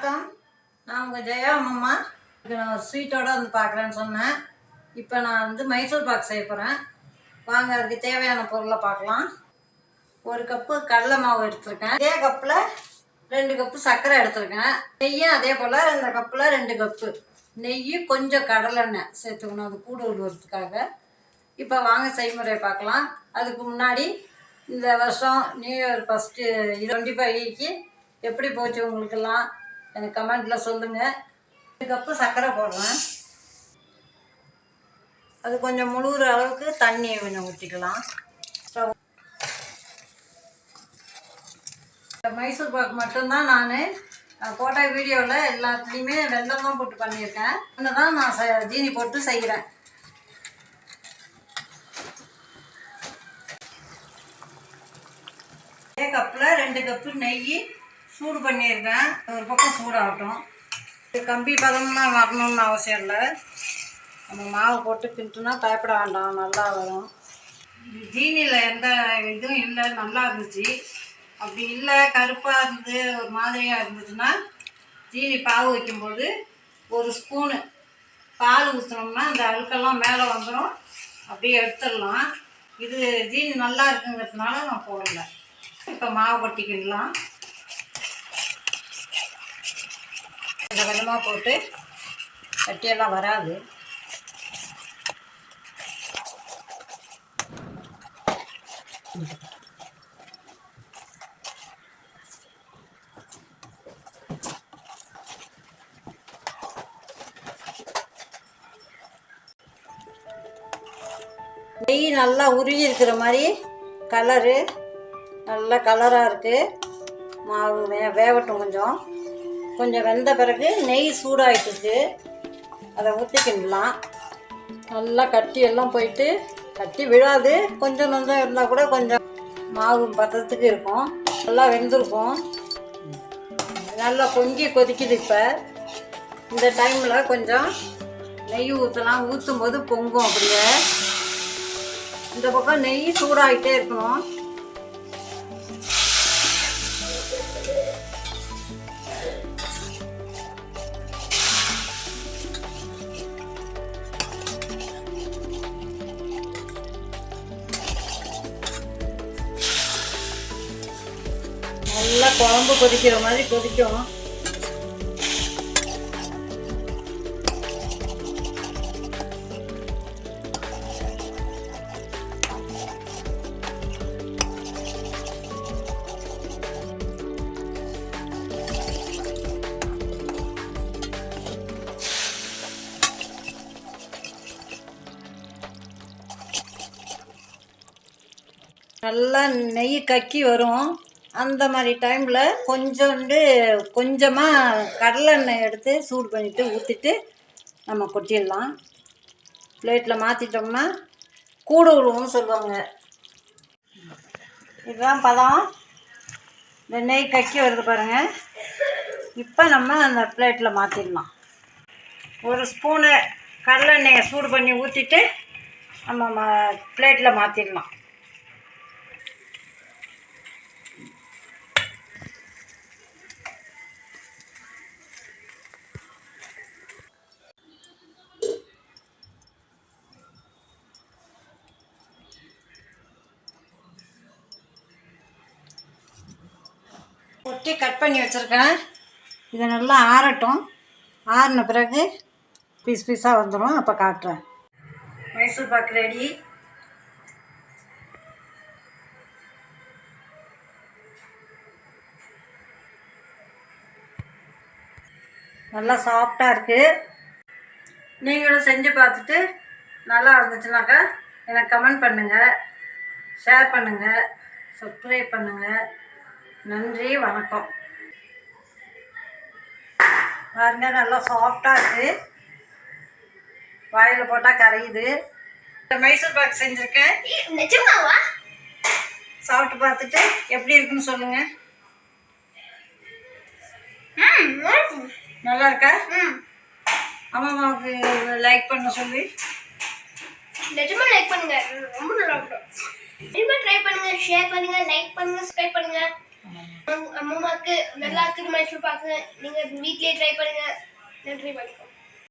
வணக்கம். நான் உங்கள் ஜெயா அம்மா. நான் ஸ்வீட்டோடு வந்து பார்க்குறேன்னு சொன்னேன். இப்போ நான் வந்து மைசூர் பாக் செய்ய போகிறேன். வாங்க, அதுக்கு தேவையான பொருளை பார்க்கலாம். 1 கப்பு கடலை மாவு எடுத்துருக்கேன். அதே கப்பில் 2 கப்பு சர்க்கரை எடுத்துருக்கேன். நெய்யும் அதே போல் இந்த கப்பில் 2 கப்பு நெய், கொஞ்சம் கடலெண்ணெய் சேர்த்துக்கணும், அது கூட விடுறதுக்காக. இப்போ வாங்க செய்முறை பார்க்கலாம். அதுக்கு முன்னாடி இந்த வருஷம் நியூ இயர் ஃபஸ்ட்டு 25க்கு எப்படி போச்சு உங்களுக்கெல்லாம் எனக்கு கமெண்ட்டில் சொல்லுங்கள். 2 கப்பு சர்க்கரை போடுறேன். அது கொஞ்சம் முழுகிற அளவுக்கு தண்ணியை கொஞ்சம் ஊற்றிக்கலாம். மைசூர் பாக்கு மட்டும்தான் நான் போட்ட வீடியோவில் எல்லாத்துலேயுமே வெல்லம் தான் போட்டு பண்ணியிருக்கேன். ஒன்று தான் நான் ஜீனி போட்டு செய்கிறேன். அதே கப்பில் 2 கப்பு நெய் சூடு பண்ணியிருக்கேன். ஒரு பக்கம் சூடாகட்டும். இது கம்பி பதம்லாம் வரணும்னு அவசியம் இல்லை. நம்ம மாவு போட்டு கிண்டுனா பயப்பட வேண்டாம், நல்லா வரும். ஜீனியில் எந்த இதுவும் இல்லை, நல்லா இருந்துச்சு. அப்படி இல்லை, கருப்பாக இருந்து ஒரு மாதிரியாக இருந்துச்சுன்னா ஜீனி பாவு வைக்கும்போது 1 ஸ்பூனு பால் ஊற்றினோம்னா அந்த அழுக்கெல்லாம் மேலே வந்துடும், அப்படியே எடுத்துடலாம். இது ஜீனி நல்லா இருக்குங்கிறதுனால நான் போடலை. இப்போ மாவு கொட்டிக்கிடலாம். கொஞ்சமாக போட்டு கட்டியெல்லாம் வராது. நெய் நல்லா உருகி இருக்கிற மாதிரி கலரு நல்ல கலராக இருக்குது. மாவு வேகட்டும். கொஞ்சம் வெந்த பிறகு நெய் சூடாகிட்டுருக்கு, அதை ஊற்றிக்கிடலாம். நல்லா கட்டியெல்லாம் போயிட்டு, கட்டி விழாது, கொஞ்சம் இருந்தால் கூட கொஞ்சம் மாவு பதத்துக்கு இருக்கும். நல்லா வெந்திருக்கும். நல்லா பொங்கி கொதிக்குது. இப்போ இந்த டைமில் கொஞ்சம் நெய் ஊற்றலாம். ஊற்றும் போது பொங்கும். அப்படியே இந்த பக்கம் நெய் சூடாகிட்டே இருக்கணும். நல்லா குழம்பு கொதிக்கிற மாதிரி கொதிக்கும். நல்லா நெய் கக்கி வரும். அந்த மாதிரி டைமில் கொஞ்சமாக கடலெண்ணெய் எடுத்து சூடு பண்ணிவிட்டு ஊற்றிட்டு நம்ம கொட்டிடலாம். பிளேட்டில் மாற்றிட்டோம்னா கூடு விழுவுன்னு சொல்லுவாங்க. இதுதான் பதம். இந்த நெய் கக்கி வருது பாருங்கள். இப்போ நம்ம அந்த பிளேட்டில் மாற்றிடலாம். 1 ஸ்பூனு கடலெண்ணெயை சூடு பண்ணி ஊற்றிட்டு நம்ம பிளேட்டில் மாற்றிடலாம். கொட்டி கட் பண்ணி வச்சுருக்கேன். இதை நல்லா ஆறட்டும். ஆறின பிறகு பீஸ் பீஸாக வந்துடும். அப்போ காட்டுறேன். மைசூர் பாக்கு ரெடி. நல்லா சாஃப்டாக இருக்குது. நீங்களும் செஞ்சு பார்த்துட்டு நல்லா இருந்துச்சுனாக்கா எனக்கு கமெண்ட் பண்ணுங்கள், ஷேர் பண்ணுங்கள், சப்ஸ்கிரைப் பண்ணுங்கள். நன்றி, வணக்கம். பாருங்க, நல்லா சாஃப்டாக இருக்குது. வாயில் போட்டால் கரையுது. மைசூர் பாக் செஞ்சுருக்கேன். சாப்பிட்டு பார்த்துட்டு எப்படி இருக்குன்னு சொல்லுங்கள். நல்லா இருக்கா? அம்மாவுக்கு லைக் பண்ண சொல்லி நிஜமா லைக் பண்ணுங்க. ரொம்ப நல்லா இருக்கும். ட்ரை பண்ணுங்க, ஷேர் பண்ணுங்க, லைக் பண்ணுங்க, சப்ஸ்கிரைப் பண்ணுங்க. அம்மாவுக்கு நல்லா இருக்குது மைசூர் பாக்கு. நீங்க வீட்லயே ட்ரை பண்ணுங்க. நன்றி, வணக்கம்.